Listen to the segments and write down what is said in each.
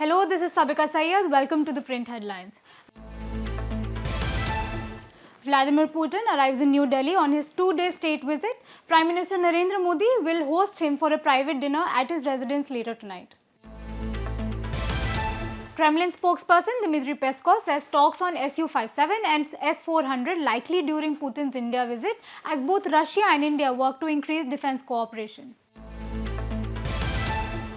Hello, this is Sabika Syed. Welcome to the Print Headlines. Vladimir Putin arrives in New Delhi on his 2-day state visit. Prime Minister Narendra Modi will host him for a private dinner at his residence later tonight. Kremlin spokesperson Dmitry Peskov says talks on Su-57 and S-400 likely during Putin's India visit as both Russia and India work to increase defense cooperation.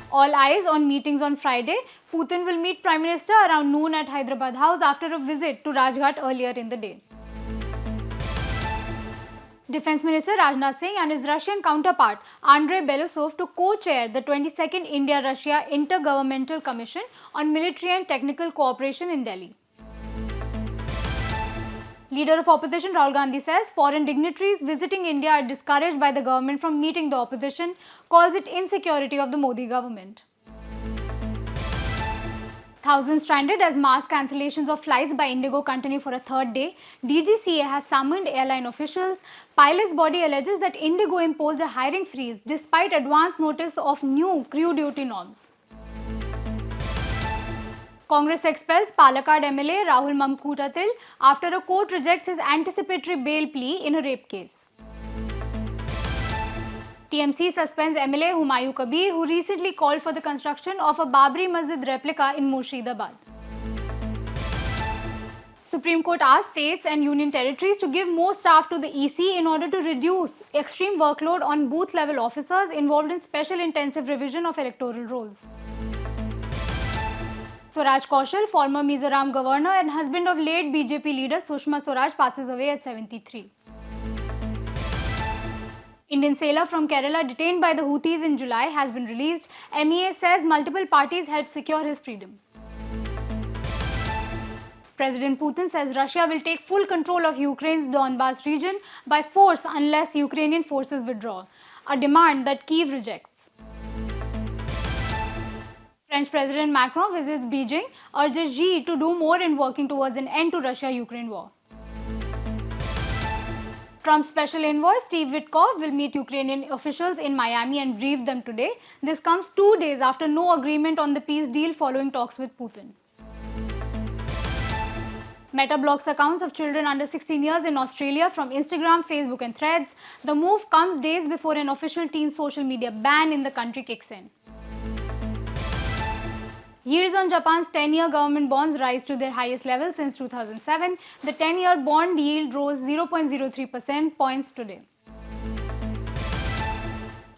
All eyes on meetings on Friday. Putin will meet Prime Minister around noon at Hyderabad House after a visit to Rajghat earlier in the day. Defense Minister Rajnath Singh and his Russian counterpart Andrei Belousov to co-chair the 22nd India-Russia Intergovernmental Commission on Military and Technical Cooperation in Delhi. Leader of opposition Rahul Gandhi says foreign dignitaries visiting India are discouraged by the government from meeting the opposition, calls it insecurity of the Modi government. Thousands stranded as mass cancellations of flights by IndiGo continue for a third day. DGCA has summoned airline officials. Pilot's body alleges that IndiGo imposed a hiring freeze despite advance notice of new crew duty norms. Congress expels Palakkad MLA Rahul Mamkootathil after a court rejects his anticipatory bail plea in a rape case. TMC suspends MLA Humayun Kabir, who recently called for the construction of a Babri Masjid replica in Murshidabad. Supreme Court asked states and union territories to give more staff to the EC in order to reduce extreme workload on booth-level officers involved in special intensive revision of electoral rolls. Swaraj Kaushal, former Mizoram governor and husband of late BJP leader Sushma Swaraj, passes away at 73. Indian sailor from Kerala detained by the Houthis in July has been released. MEA says multiple parties helped secure his freedom. President Putin says Russia will take full control of Ukraine's Donbas region by force unless Ukrainian forces withdraw, a demand that Kyiv rejects. French President Macron visits Beijing, urges Xi to do more in working towards an end to Russia-Ukraine war. Trump's special envoy Steve Witkoff will meet Ukrainian officials in Miami and brief them today. This comes 2 days after no agreement on the peace deal following talks with Putin. Meta blocks accounts of children under 16 years in Australia from Instagram, Facebook and Threads. The move comes days before an official teen social media ban in the country kicks in. Yields on Japan's 10-year government bonds rise to their highest level since 2007. The 10-year bond yield rose 0.03% points today.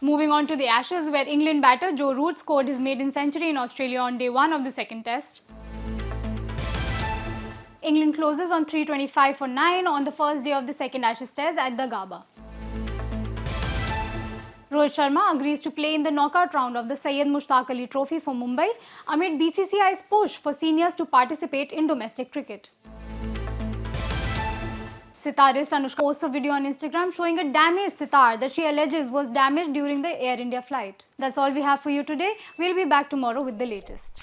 Moving on to the Ashes, where England batter Joe Root scored his maiden century in Australia on day 1 of the second test. England closes on 325 for 9 on the first day of the second Ashes test at the Gabba. Rohit Sharma agrees to play in the knockout round of the Syed Mushtaq Ali Trophy for Mumbai amid BCCI's push for seniors to participate in domestic cricket. Sitarist Anushka posts a video on Instagram showing a damaged sitar that she alleges was damaged during the Air India flight. That's all we have for you today. We'll be back tomorrow with the latest.